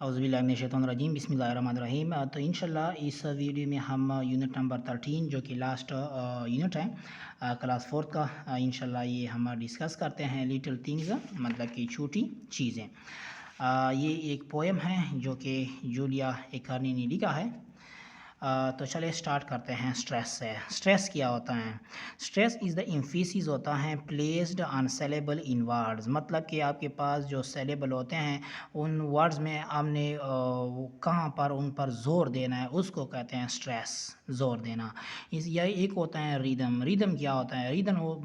औज़ुबिल्लाहिमिनश्शैतानिर्रजीम बिस्मिल्लाहिर्रहमानिर्रहीम। तो इंशाल्लाह इस वीडियो में हम यूनिट नंबर 13 जो कि लास्ट यूनिट है क्लास फोर्थ का इंशाल्लाह ये हम डिस्कस करते हैं लिटिल थिंग्स मतलब कि छोटी चीज़ें। ये एक पोएम है जो कि जूलिया एकर्नी ने लिखा है। तो चलिए स्टार्ट करते हैं स्ट्रेस से। स्ट्रेस क्या होता है? स्ट्रेस इज़ द एम्फेसिस होता है placed on saleable in words, मतलब कि आपके पास जो सेलेबल होते हैं उन वर्ड्स में आपने कहाँ पर उन पर जोर देना है उसको कहते हैं स्ट्रेस, जोर देना। इस यह एक होता है रिदम। रिदम क्या होता है?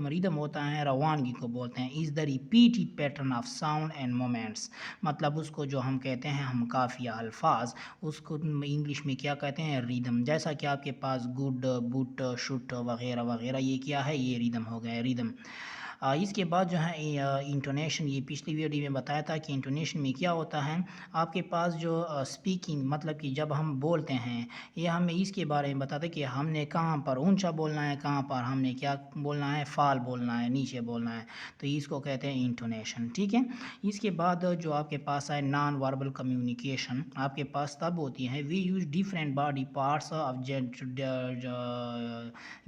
रिदम होता है रवानगी को बोलते हैं। Is the repeated pattern of sound and moments, मतलब उसको जो हम कहते हैं हम काफ़िया अल्फाज, उसको इंग्लिश में क्या कहते हैं? रिदम। जैसा कि आपके पास गुड, बुट, शुट वगैरह वगैरह, ये क्या है? ये रिदम हो गया, रिदम। इसके बाद जो है इंटोनेशन, ये पिछली वीडियो में बताया था कि इंटोनेशन में क्या होता है। आपके पास जो स्पीकिंग मतलब कि जब हम बोलते हैं, ये हमें इसके बारे में बताते कि हमने कहाँ पर ऊंचा बोलना है, कहाँ पर हमने क्या बोलना है, फाल बोलना है, नीचे बोलना है, तो इसको कहते हैं इंटोनेशन। ठीक है। इसके बाद जो आपके पास है नॉन वर्बल कम्युनिकेशन, आपके पास तब होती है we use different body parts of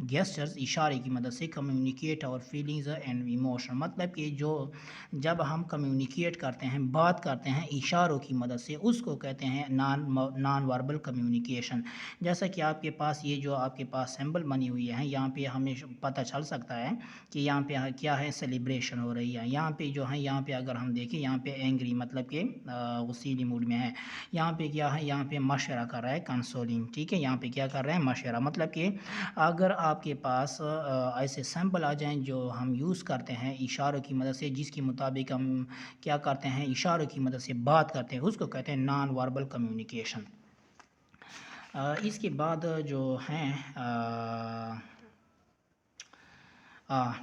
gestures, इशारे की मदद से कम्युनिकेट और फीलिंग्स एंड इमोशन, मतलब कि जो जब हम कम्युनिकेट करते हैं, बात करते हैं इशारों की मदद से, उसको कहते हैं नॉन वर्बल कम्युनिकेशन। जैसा कि आपके पास ये जो आपके पास सिंबल बनी हुई है, यहाँ पे हमें पता चल सकता है कि यहाँ पे क्या है, सेलिब्रेशन हो रही है। यहाँ पे जो है, यहाँ पे अगर हम देखें, यहाँ पे एंग्री मतलब कि गुस्सैली मूड में है। यहाँ पे क्या है, यहाँ पे मशवरा कर रहा है, कंसोलिंग। ठीक है, यहाँ पे क्या कर रहे हैं, मशवरा। मतलब कि अगर आपके पास ऐसे सैंपल आ जाएं जो हम यूज़ करते हैं इशारों की मदद से, जिसके मुताबिक हम क्या करते हैं, इशारों की मदद से बात करते हैं, उसको कहते हैं नॉन वर्बल कम्युनिकेशन। इसके बाद जो हैं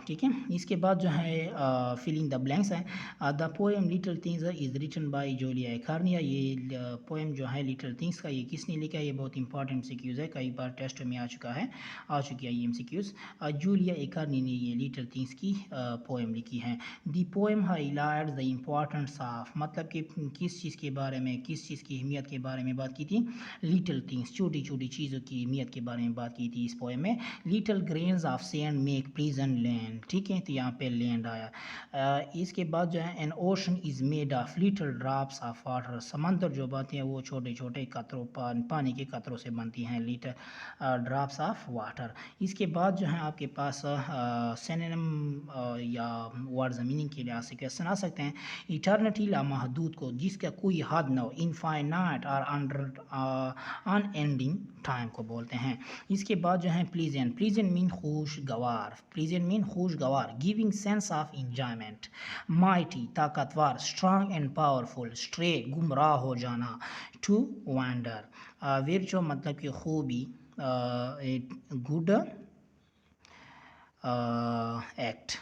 ठीक है, इसके बाद जो है फिलिंग द ब्लैंक्स है। The poem little things is written by Julia A Carney. ये पोएम जो है लिटिल थिंग्स का, ये किसने लिखा है? ये बहुत इंपॉर्टेंट एमसीक्यूज़ है, कई बार टेस्ट में आ चुकी है ये एमसीक्यूज़। जूलिया एकर्नी ने ये लिटिल थिंग्स की पोएम लिखी है। The poem highlights the importance of, मतलब कि किस चीज़ के बारे में, किस चीज़ की अहमियत के बारे में बात की थी? लिटिल थिंग्स, छोटी छोटी चीज़ों की अहमियत के बारे में बात की थी इस पोएम में। Little grains of sand make pleasant land. ठीक है, तो यहाँ पे लैंड आया। इसके बाद जो है N ocean is made of little drops of water, समंदर जो बनते हैं वो छोटे छोटे कतरों, पानी के कतरों से बनती हैं, लिटिल ड्रॉप्स ऑफ वाटर। इसके बाद जो है आपके पास सिनोनिम या वर्ड्स मीनिंग के लिहाज से क्वेश्चन आ सकते हैं। इटर्निटी लामहदूद को, जिसका कोई हद न हो, इनफाइनाइट और अनएंडिंग टाइम को बोलते हैं। इसके बाद जो है प्लीजेंट, प्लीजेंट मीन खुशगवार, प्लीजेंट मीन खुशगवार, giving sense of enjoyment. Mighty ताकतवर, स्ट्रांग एंड पावरफुल, स्ट्रे गुमराह हो जाना, टू वंडर। विर्चो मतलब कि खूबी, गुड एक्ट,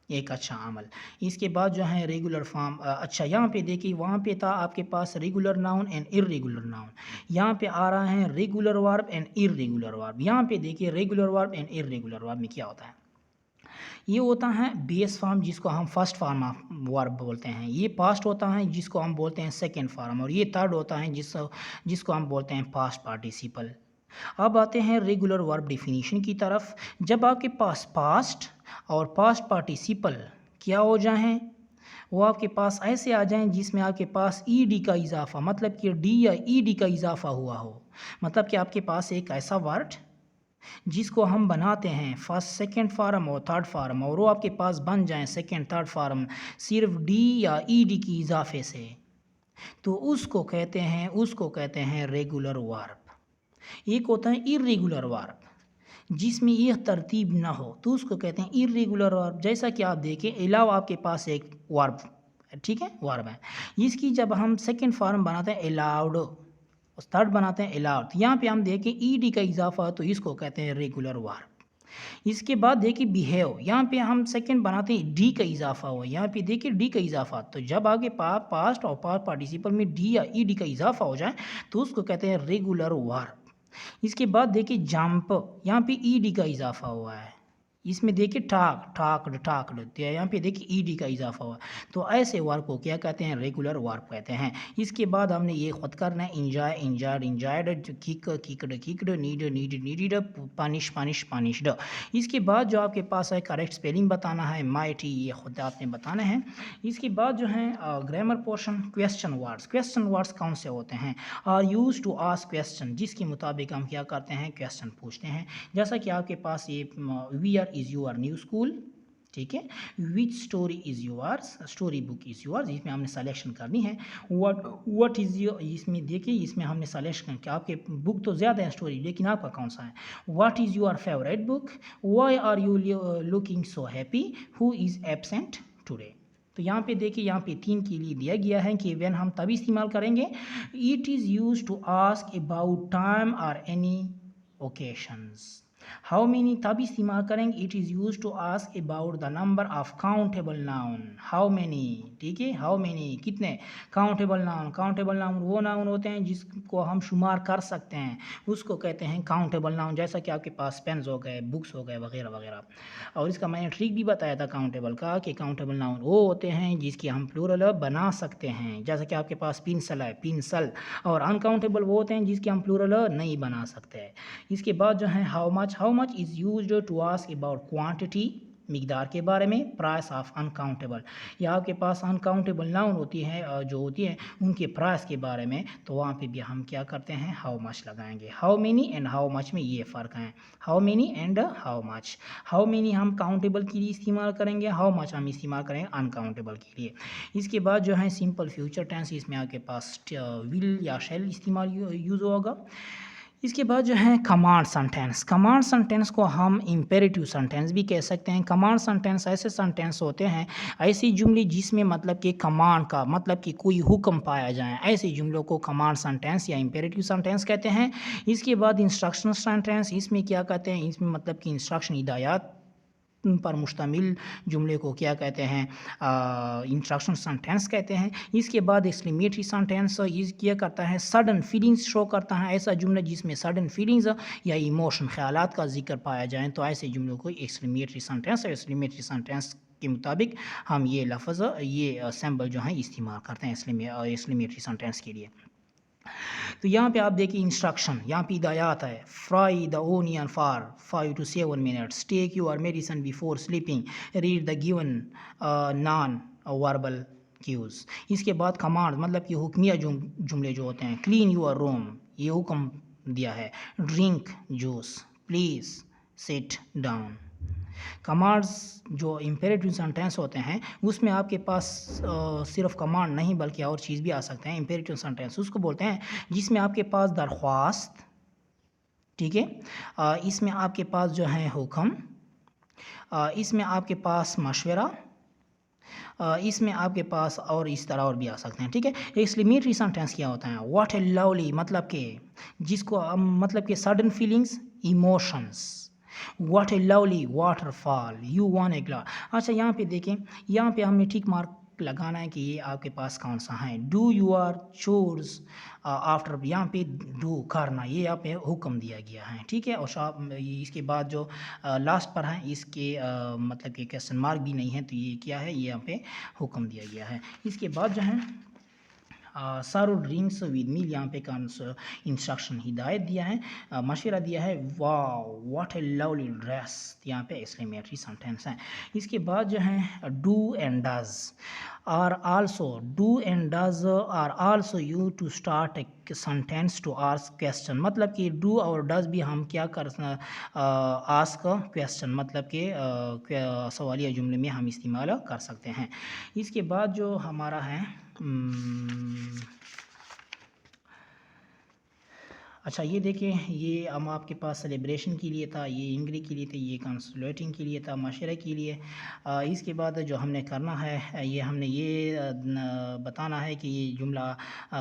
एक अच्छा अमल। इसके बाद जो है रेगुलर फॉर्म, अच्छा यहाँ पे देखिए, वहाँ पे था आपके पास regular noun and irregular noun, यहाँ पे आ रहा है regular verb and irregular verb. यहाँ पे देखिए regular verb and irregular verb में क्या होता है? ये होता है बेस फॉर्म, जिसको हम फर्स्ट फॉर्म ऑफ वर्ब बोलते हैं। ये पास्ट होता है, जिसको हम बोलते हैं सेकेंड फॉर्म, और ये थर्ड होता है जिसको हम बोलते हैं पास्ट पार्टिसिपल। अब आते हैं रेगुलर वर्ब डिफिनीशन की तरफ। जब आपके पास पास्ट और पास्ट पार्टिसिपल क्या हो जाएं, वो आपके पास ऐसे आ जाएं जिसमें आपके पास ईडी का इजाफा, मतलब कि डी या ईडी का इजाफा हुआ हो, मतलब कि आपके पास एक ऐसा वर्ड जिसको हम बनाते हैं फर्स्ट सेकंड फार्म और थर्ड फार्म, और वो आपके पास बन जाए सेकंड थर्ड फार्म सिर्फ डी या ईडी की इजाफे से, तो उसको कहते हैं रेगुलर वर्ब। एक होता है इर्रेगुलर वर्ब, जिसमें यह तरतीब ना हो, तो उसको कहते हैं इर्रेगुलर वर्ब। जैसा कि आप देखें, अलावा आपके पास एक वर्ब, ठीक है, वर्ब है, इसकी जब हम सेकंड फॉर्म बनाते हैं अलाउड, थर्ड बनाते हैं अलाउड, तो यहाँ पे हम देखें ईडी का इजाफा है, तो इसको कहते हैं रेगुलर वर्ब। इसके बाद देखिए बिहेव, यहाँ पे हम सेकंड बनाते हैं डी का इजाफा हुआ, यहाँ पे देखिए डी का इजाफा, तो जब आगे पास्ट और पास्ट पार्टिसिपल में डी या ईडी का इजाफा हो जाए तो उसको कहते हैं रेगुलर वर्ब। इसके बाद देखिए जंप, यहाँ पे ईडी का इजाफा हुआ है, इसमें देखिए ठाक ठाकड ठाकड, तो यहाँ पे देखिए ईडी का इजाफा हुआ। तो ऐसे वर्ब को क्या कहते हैं, रेगुलर वर्ब कहते हैं। इसके बाद हमने ये खुद करना है, enjoy enjoyed enjoyed, kick kicked kicked, need need needed, punish punish punished. इसके बाद जो आपके पास है करेक्ट स्पेलिंग बताना है, माइटी ये खुद आपने बताना है। इसके बाद जो है ग्रामर पोर्शन, क्वेश्चन वर्ड्स कौन से होते हैं, are use to ask question, जिसके मुताबिक हम क्या करते हैं, क्वेश्चन पूछते हैं। जैसा कि आपके पास ये where is your new school, ठीक है, which story is yours, story book is yours, इसमें हमने सिलेक्शन करनी है। व्हाट इज़ योर, इसमें देखिए इसमें हमने सिलेक्शन कि आपके बुक तो ज़्यादा है स्टोरी, लेकिन आपका कौन सा है। What is your favourite book, why are you looking so happy, who is absent today. तो यहाँ पे देखिए, यहाँ पे 3 के लिए दिया गया है कि व्हेन हम तभी इस्तेमाल करेंगे, it is use to ask about time और एनी ओकेशंस। हाउ मेनी तब इस्तेमाल करेंगे, it is use to ask about the number of countable noun, how many, ठीक है, हाउ मेनी कितने, काउंटेबल नाउन वो नाउन होते हैं जिसको हम शुमार कर सकते हैं, उसको कहते हैं काउंटेबल नाउन। जैसा कि आपके पास पेन्स हो गए, बुक्स हो गए वगैरह वगैरह। और इसका मैंने ट्रिक भी बताया था काउंटेबल का, कि काउंटेबल नाउन वो होते हैं जिसकी हम प्लूरल बना सकते हैं। जैसा कि आपके पास पिंसल है, पिंसल। और अनकाउंटेबल वो होते हैं जिसकी हम प्लूरल नहीं बना सकते। इसके बाद जो है how much is used to ask about quantity, मिकदार के बारे में। प्राइस ऑफ अनकाउंटेबल, या आपके पास अनकाउंटेबल नाउन होती है जो होती है उनके प्राइस के बारे में, तो वहाँ पे भी हम क्या करते हैं, हाउ मच लगाएंगे। How many and how much में ये फ़र्क है, how many and how much. How many हम काउंटेबल के लिए इस्तेमाल करेंगे, हाउ मच हम इस्तेमाल करेंगे अनकाउंटेबल के लिए। इसके बाद जो है सिंपल फ्यूचर टेंस, इसमें आपके पास विल या शैल इस्तेमाल यूज़ होगा। इसके बाद जो है कमांड सेंटेंस को हम इम्पेरेटिव सेंटेंस भी कह सकते हैं। कमांड सेंटेंस ऐसे सेंटेंस होते हैं, ऐसी जुमले जिसमें मतलब कि कमांड का मतलब कि कोई हुक्म पाया जाए, ऐसे जुमलों को कमांड सेंटेंस या इम्पेरेटिव सेंटेंस कहते हैं। इसके बाद इंस्ट्रक्शन सेंटेंस, इसमें क्या कहते हैं, इसमें मतलब कि इंस्ट्रक्शन हिदायत पर मुश्तमिल जुमले को क्या कहते हैं, इंस्ट्रक्शन सेंटेंस कहते हैं। इसके बाद एक्सक्लेमेटरी सेंटेंस, ये क्या करता है, सडन फीलिंग्स शो करता है। ऐसा जुमला जिसमें सडन फीलिंग्स या इमोशन, ख्यालात का जिक्र पाया जाए, तो ऐसे जुमलों को एक्सक्लेमेटरी सेंटेंस और एक्सक्लेमेटरी सेंटेंस के मुताबिक हम ये लफ्ज़, ये सिंबल जो है इस्तेमाल करते हैं एक्सक्लेमेटरी सेंटेंस के लिए। तो यहाँ पे आप देखिए इंस्ट्रक्शन, यहाँ पे हिदायत है, fry the onion for 5 to 7 minutes, take your medicine before sleeping, read the given non verbal cues. इसके बाद कमांड मतलब कि हुक्मिया जुमले जो होते हैं, क्लीन योर रूम, ये हुक्म दिया है, drink juice, please sit down. Commands जो इम्पेरेटिव सेंटेंस होते हैं उसमें आपके पास सिर्फ कमांड नहीं बल्कि और चीज़ भी आ सकते हैं। इम्पेरेटिव सेंटेंस उसको बोलते हैं जिसमें आपके पास दरख्वास्त, ठीक है, इसमें आपके पास जो है हुक्म, इसमें आपके पास मशवरा, इसमें आपके पास और इस तरह और भी आ सकते हैं, ठीक है। एक्सक्लेमेटरी सेंटेंस क्या होता है, व्हाट ए लवली, मतलब कि जिसको मतलब कि sudden feelings, emotions. What A lovely waterfall, you want a glass. अच्छा यहाँ पे देखें, यहाँ पे हमने ठीक मार्क लगाना है कि ये आपके पास कौन सा है। Do you are chores after, यहाँ पे डू करना, ये यहाँ पे हुक्म दिया गया है, ठीक है। और इसके बाद जो लास्ट पर है इसके मतलब कि क्वेश्चन मार्क भी नहीं है, तो ये क्या है, ये यहाँ पे हुक्म दिया गया है। इसके बाद जो है सारो ड्रिंक्स विद मील, यहाँ पे इंस्ट्रक्शन हिदायत दिया है, मशवरा दिया है, वाह व्हाट ए लवली ड्रेस, यहाँ पे एक्सक्लेमेटरी सेंटेंस है। इसके बाद जो है do and does are also, do and does are also you to start a sentence to ask question, मतलब कि डू और डज भी हम क्या कर आस्क क्वेश्चन मतलब कि सवालिया जुमले में हम इस्तेमाल कर सकते हैं। इसके बाद जो हमारा है अच्छा ये देखिए, ये हम आपके पास सेलिब्रेशन के लिए था, ये इंग्री के लिए था, ये कंसुलेटिंग के लिए था, माशरे के लिए। इसके बाद जो हमने करना है, ये हमने ये बताना है कि ये जुमला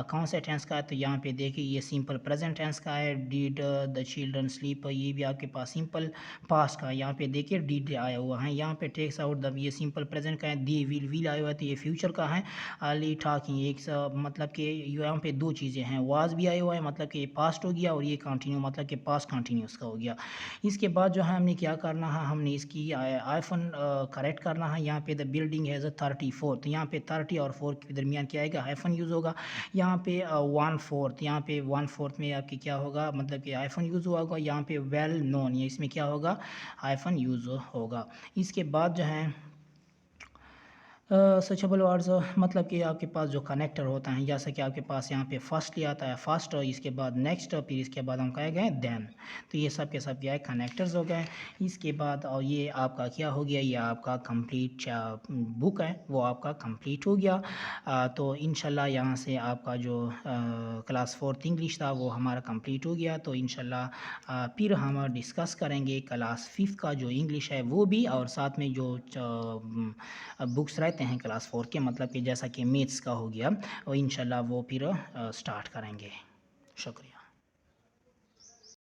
कौन से टेंस का है। तो यहाँ पे देखिए ये सिंपल प्रेजेंट टेंस का है, डिड द चिल्ड्रन स्लीप, ये भी आपके पास सिंपल पास्ट का। यहाँ पे देखिए डिड आया हुआ है, यहाँ पे टेक्स आउट द, ये सिंपल प्रेजेंट का है। दे विल आया हुआ है, तो ये फ्यूचर का है। अर्ली टॉकिंग, एक मतलब कि यहाँ पे दो चीज़ें हैं, वाज भी आया हुआ है मतलब कि पास्ट हो गया और ये कंटिन्यू मतलब कि पास्ट कंटिन्यूस का हो गया। इसके बाद जो है हमने क्या करना है, हमने इसकी हाइफन करेक्ट करना है। यहाँ पे द बिल्डिंग हैज़ अ 34, तो यहाँ पे 30 और 4 के दरमियान क्या आएगा, हाइफन यूज़ होगा। यहाँ पे 1/4, यहाँ पे 1/4 में आपकी क्या होगा, मतलब कि हाइफन यूज़ हुआ होगा। यहाँ पे वेल नोन, ये इसमें क्या होगा, हाइफन यूज़ होगा। इसके बाद जो है सर्चेबल वर्ड्स मतलब कि आपके पास जो कनेक्टर होता है, जैसा कि आपके पास यहाँ पे फर्स्टली आता है फर्स्ट, और इसके बाद नेक्स्ट, फिर इसके बाद हम कहे गए देन, तो ये सब के सब क्या है, कनेक्टर्स हो गए। इसके बाद और ये आपका क्या हो गया, ये आपका कंप्लीट बुक है वो आपका कंप्लीट हो गया। तो इंशाल्लाह यहाँ से आपका जो क्लास 4th इंग्लिश था वो हमारा कंप्लीट हो गया। तो इंशाल्लाह फिर हम डिस्कस करेंगे क्लास 5th का जो इंग्लिश है वो भी, और साथ में जो बुक्स रहते हैं क्लास 4 के, मतलब कि जैसा कि मैथ्स का हो गया, और इंशाल्लाह वो फिर स्टार्ट करेंगे। शुक्रिया।